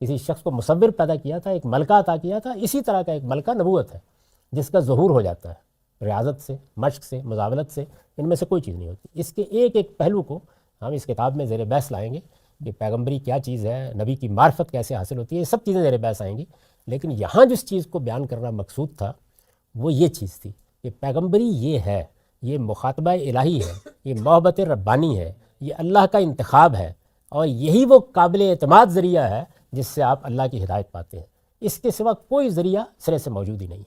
کسی شخص کو مصور پیدا کیا تھا، ایک ملکہ عطا کیا تھا، اسی طرح کا ایک ملکہ نبوت ہے جس کا ظہور ہو جاتا ہے ریاضت سے، مشق سے، مزاولت سے، ان میں سے کوئی چیز نہیں ہوتی۔ اس کے ایک ایک پہلو کو ہم اس کتاب میں زیر بحث لائیں گے کہ پیغمبری کیا چیز ہے، نبی کی معرفت کیسے حاصل ہوتی ہے، یہ سب چیزیں زیر بحث آئیں گی۔ لیکن یہاں جس چیز کو بیان کرنا مقصود تھا وہ یہ چیز تھی کہ پیغمبری یہ ہے، یہ مخاطبہ الہی ہے، یہ محبت ربانی ہے، یہ اللہ کا انتخاب ہے، اور یہی وہ قابل اعتماد ذریعہ ہے جس سے آپ اللہ کی ہدایت پاتے ہیں۔ اس کے سوا کوئی ذریعہ سرے سے موجود ہی نہیں ہے۔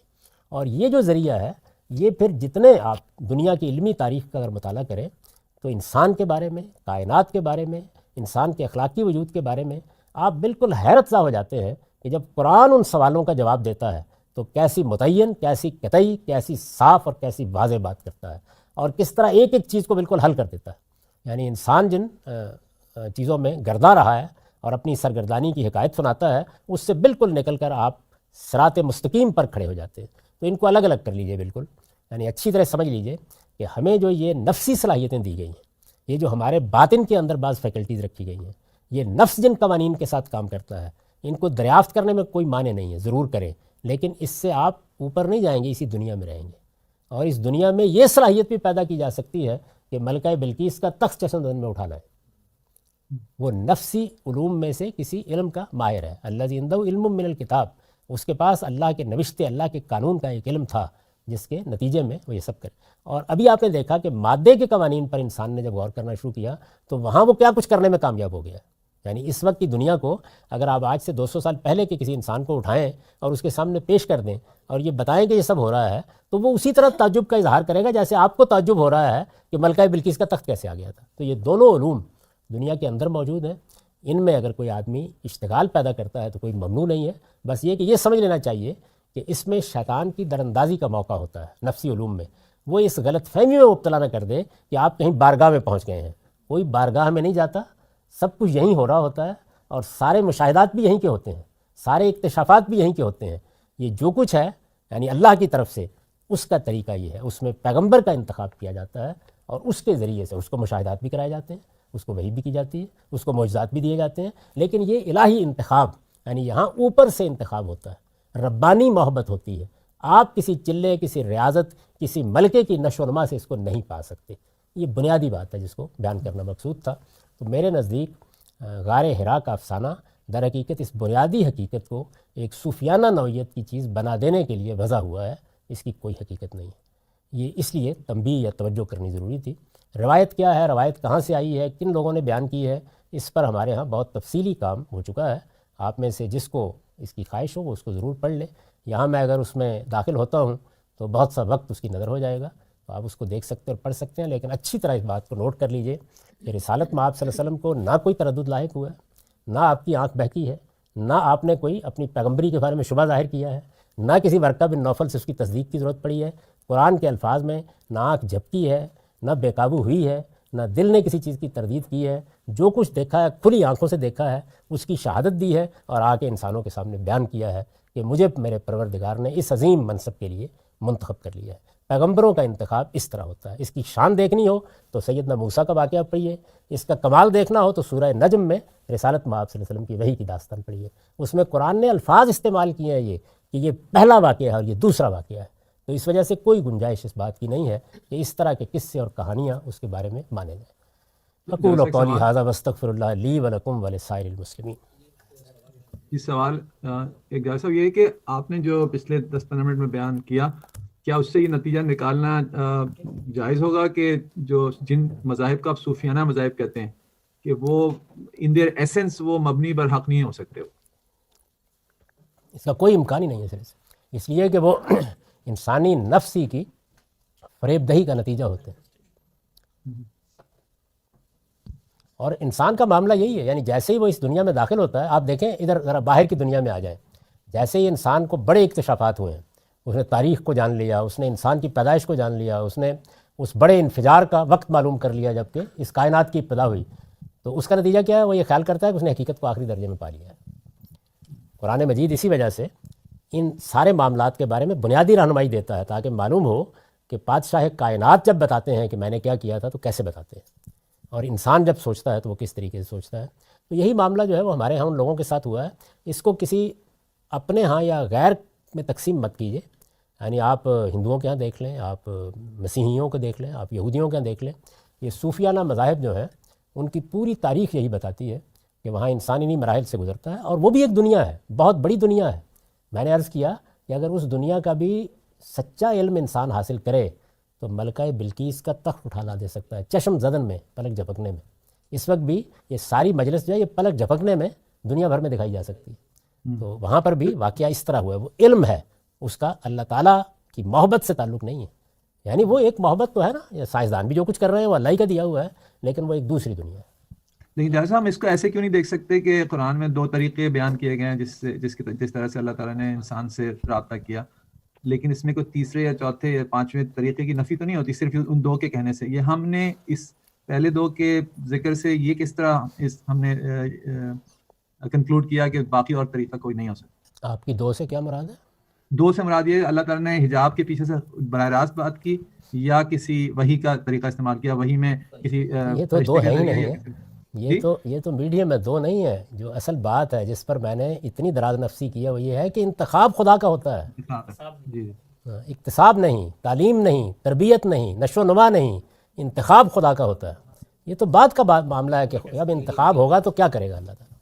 اور یہ جو ذریعہ ہے یہ پھر جتنے آپ دنیا کی علمی تاریخ کا اگر مطالعہ کریں تو انسان کے بارے میں، کائنات کے بارے میں، انسان کے اخلاقی وجود کے بارے میں آپ بالکل حیرت زدہ ہو جاتے ہیں کہ جب قرآن ان سوالوں کا جواب دیتا ہے تو کیسی متعین، کیسی قطعی، کیسی صاف اور کیسی واضح بات کرتا ہے، اور کس طرح ایک ایک چیز کو بالکل حل کر دیتا ہے۔ یعنی انسان جن چیزوں میں گرداں رہا ہے اور اپنی سرگردانی کی حکایت سناتا ہے، اس سے بالکل نکل کر آپ صراط مستقیم پر کھڑے ہو جاتے ہیں۔ تو ان کو الگ الگ کر لیجئے بالکل، یعنی اچھی طرح سمجھ لیجئے کہ ہمیں جو یہ نفسی صلاحیتیں دی گئی ہیں، یہ جو ہمارے باطن کے اندر بعض فیکلٹیز رکھی گئی ہیں، یہ نفس جن قوانین کے ساتھ کام کرتا ہے، ان کو دریافت کرنے میں کوئی معنی نہیں ہے، ضرور کریں، لیکن اس سے آپ اوپر نہیں جائیں گے، اسی دنیا میں رہیں گے۔ اور اس دنیا میں یہ صلاحیت بھی پیدا کی جا سکتی ہے کہ ملکہ بلقیس کا تخت چشم میں اٹھانا ہے۔ وہ نفسی علوم میں سے کسی علم کا ماہر ہے، الذی عنده علم من الکتاب، اس کے پاس اللہ کے نوشتے، اللہ کے قانون کا ایک علم تھا جس کے نتیجے میں وہ یہ سب کرے۔ اور ابھی آپ نے دیکھا کہ مادے کے قوانین پر انسان نے جب غور کرنا شروع کیا تو وہاں وہ کیا کچھ کرنے میں کامیاب ہو گیا۔ یعنی اس وقت کی دنیا کو اگر آپ آج سے 200 سال پہلے کے کسی انسان کو اٹھائیں اور اس کے سامنے پیش کر دیں اور یہ بتائیں کہ یہ سب ہو رہا ہے، تو وہ اسی طرح تعجب کا اظہار کرے گا جیسے آپ کو تعجب ہو رہا ہے کہ ملکہ بلقیس کا تخت کیسے آ گیا تھا۔ تو یہ دونوں علوم دنیا کے اندر موجود ہیں، ان میں اگر کوئی آدمی اشتغال پیدا کرتا ہے تو کوئی ممنوع نہیں ہے، بس یہ کہ یہ سمجھ لینا چاہیے کہ اس میں شیطان کی دراندازی کا موقع ہوتا ہے۔ نفسی علوم میں وہ اس غلط فہمی میں مبتلا نہ کر دے کہ آپ کہیں بارگاہ میں پہنچ گئے ہیں۔ کوئی بارگاہ میں نہیں جاتا، سب کچھ یہیں ہو رہا ہوتا ہے، اور سارے مشاہدات بھی یہیں کے ہوتے ہیں، سارے اکتشافات بھی یہیں کے ہوتے ہیں۔ یہ جو کچھ ہے یعنی اللہ کی طرف سے، اس کا طریقہ یہ ہے، اس میں پیغمبر کا انتخاب کیا جاتا ہے اور اس کے ذریعے سے اس کو مشاہدات بھی کرائے جاتے ہیں، اس کو وحی بھی کی جاتی ہے، اس کو معجزات بھی دیے جاتے ہیں۔ لیکن یہ الہی انتخاب، یعنی یہاں اوپر سے انتخاب ہوتا ہے، ربانی محبت ہوتی ہے۔ آپ کسی چلے، کسی ریاضت، کسی ملکے کی نشو و نما سے اس کو نہیں پا سکتے۔ یہ بنیادی بات ہے جس کو بیان کرنا مقصود تھا۔ تو میرے نزدیک غار حرا کا افسانہ در حقیقت اس بنیادی حقیقت کو ایک صوفیانہ نوعیت کی چیز بنا دینے کے لیے وضع ہوا ہے، اس کی کوئی حقیقت نہیں ہے۔ یہ اس لیے تنبیہ یا توجہ کرنی ضروری تھی۔ روایت کیا ہے، روایت کہاں سے آئی ہے، کن لوگوں نے بیان کی ہے، اس پر ہمارے ہاں بہت تفصیلی کام ہو چکا ہے۔ آپ میں سے جس کو اس کی خواہش ہو وہ اس کو ضرور پڑھ لے۔ یہاں میں اگر اس میں داخل ہوتا ہوں تو بہت سا وقت اس کی نظر ہو جائے گا، تو آپ اس کو دیکھ سکتے اور پڑھ سکتے ہیں، لیکن اچھی طرح اس بات کو نوٹ کر لیجئے کہ رسالت میں آپ صلی اللہ علیہ وسلم کو نہ کوئی تردد لاحق ہوا ہے، نہ آپ کی آنکھ بہکی ہے، نہ آپ نے کوئی اپنی پیغمبری کے بارے میں شبہ ظاہر کیا ہے، نہ کسی ورقہ بن نوفل سے اس کی تصدیق کی ضرورت پڑی ہے۔ قرآن کے الفاظ میں نہ آنکھ جھپکی ہے، نہ بے قابو ہوئی ہے، نہ دل نے کسی چیز کی تردید کی ہے۔ جو کچھ دیکھا ہے، کھلی آنکھوں سے دیکھا ہے، اس کی شہادت دی ہے اور آ کے انسانوں کے سامنے بیان کیا ہے کہ مجھے میرے پروردگار نے اس عظیم منصب کے لیے منتخب کر لیا ہے۔ پیغمبروں کا انتخاب اس طرح ہوتا ہے۔ اس کی شان دیکھنی ہو تو سیدنا موسیٰ کا واقعہ پڑھیے، اس کا کمال دیکھنا ہو تو سورہ نجم میں رسالت مآب صلی اللہ علیہ وسلم کی وحی کی داستان پڑھیے۔ اس میں قرآن نے الفاظ استعمال کیے ہیں یہ کہ یہ پہلا واقعہ ہے اور یہ دوسرا واقعہ ہے، تو اس وجہ سے کوئی گنجائش اس بات کی نہیں ہے کہ اس طرح کے قصے اور کہانیاں اس کے بارے میں مانے جائیں۔ اقول قولی ھذا واستغفر اللہ لی ولکم ولسائر المسلمین۔ یہ سوال ایک جیسا یہ ہے کہ آپ نے جو پچھلے 10-15 منٹ میں بیان کیا، کیا اس سے یہ نتیجہ نکالنا جائز ہوگا کہ جو جن مذاہب کا آپ صوفیانہ مذاہب کہتے ہیں کہ وہ ان دیئر ایسنس وہ مبنی بر حق نہیں ہو سکتے؟ اس کا کوئی امکان ہی نہیں ہے سر سے، اس لیے کہ وہ انسانی نفسی کی فریب دہی کا نتیجہ ہوتے ہیں۔ اور انسان کا معاملہ یہی ہے، یعنی جیسے ہی وہ اس دنیا میں داخل ہوتا ہے، آپ دیکھیں ادھر ذرا باہر کی دنیا میں آ جائیں، جیسے ہی انسان کو بڑے اکتشافات ہوئے ہیں، اس نے تاریخ کو جان لیا، اس نے انسان کی پیدائش کو جان لیا، اس نے اس بڑے انفجار کا وقت معلوم کر لیا جب کہ اس کائنات کی ابتدا ہوئی، تو اس کا نتیجہ کیا ہے؟ وہ یہ خیال کرتا ہے کہ اس نے حقیقت کو آخری درجے میں پا لیا ہے۔ قرآن مجید اسی وجہ سے ان سارے معاملات کے بارے میں بنیادی رہنمائی دیتا ہے تاکہ معلوم ہو کہ بادشاہ کائنات جب بتاتے ہیں کہ میں نے کیا کیا تھا تو کیسے بتاتے ہیں، اور انسان جب سوچتا ہے تو وہ کس طریقے سے سوچتا ہے۔ تو یہی معاملہ جو ہے وہ ہمارے ہاں ان لوگوں کے ساتھ ہوا ہے، اس کو کسی اپنے ہاں یا غیر میں تقسیم مت کیجیے، یعنی آپ ہندوؤں کے ہاں دیکھ لیں، آپ مسیحیوں کو دیکھ لیں، آپ یہودیوں کے ہاں دیکھ لیں، یہ صوفیانہ مذاہب جو ہیں ان کی پوری تاریخ یہی بتاتی ہے کہ وہاں انسان انہی مراحل سے گزرتا ہے، اور وہ بھی ایک دنیا ہے، بہت بڑی دنیا ہے۔ میں نے عرض کیا کہ اگر اس دنیا کا بھی سچا علم انسان حاصل کرے تو ملکہ بلقیس کا تخت اٹھا لا دے سکتا ہے چشم زدن میں، پلک جھپکنے میں۔ اس وقت بھی یہ ساری مجلس جو ہے یہ پلک جھپکنے میں دنیا بھر میں دکھائی جا سکتی ہے۔ تو وہاں پر بھی واقعہ اس طرح ہوا ہے، وہ علم ہے، اس کا اللہ تعالیٰ کی محبت سے تعلق نہیں ہے، یعنی وہ ایک محبت تو ہے نا، یہ سائنسدان بھی جو کچھ کر رہے ہیں وہ اللہ ہی کا دیا ہوا ہے، لیکن وہ ایک دوسری دنیا ہے۔ لیکن جیسا ہم اس کو ایسے کیوں نہیں دیکھ سکتے کہ قرآن میں 2 طریقے بیان کیے گئے ہیں جس طرح سے اللہ تعالیٰ نے انسان سے رابطہ کیا، لیکن اس میں کوئی تیسرے یا چوتھے یا 5ویں طریقے کی نفی تو نہیں ہوتی صرف ان 2 کے کہنے سے؟ یہ ہم نے اس پہلے 2 کے ذکر سے یہ کس طرح ہم نے کنکلوڈ کیا کہ باقی اور طریقہ کوئی نہیں ہو سکتا؟ آپ کی 2 سے کیا مراد ہے؟ 2 سے مراد یہ اللہ تعالیٰ نے حجاب کے پیچھے سے براہ راست بات کی یا کسی وحی کا طریقہ استعمال کیا، وحی میں کسی یہ تو 2 ہے ہی نہیں ہے، یہ تو میڈیم میں 2 نہیں ہے۔ جو اصل بات ہے جس پر میں نے اتنی دراز نفسی کی ہے وہ یہ ہے کہ انتخاب خدا کا ہوتا ہے، اکتساب نہیں، تعلیم نہیں، تربیت نہیں، نشو و نما نہیں، انتخاب خدا کا ہوتا ہے۔ یہ تو بات کا معاملہ ہے کہ اب انتخاب ہوگا تو کیا کرے گا اللہ تعالیٰ۔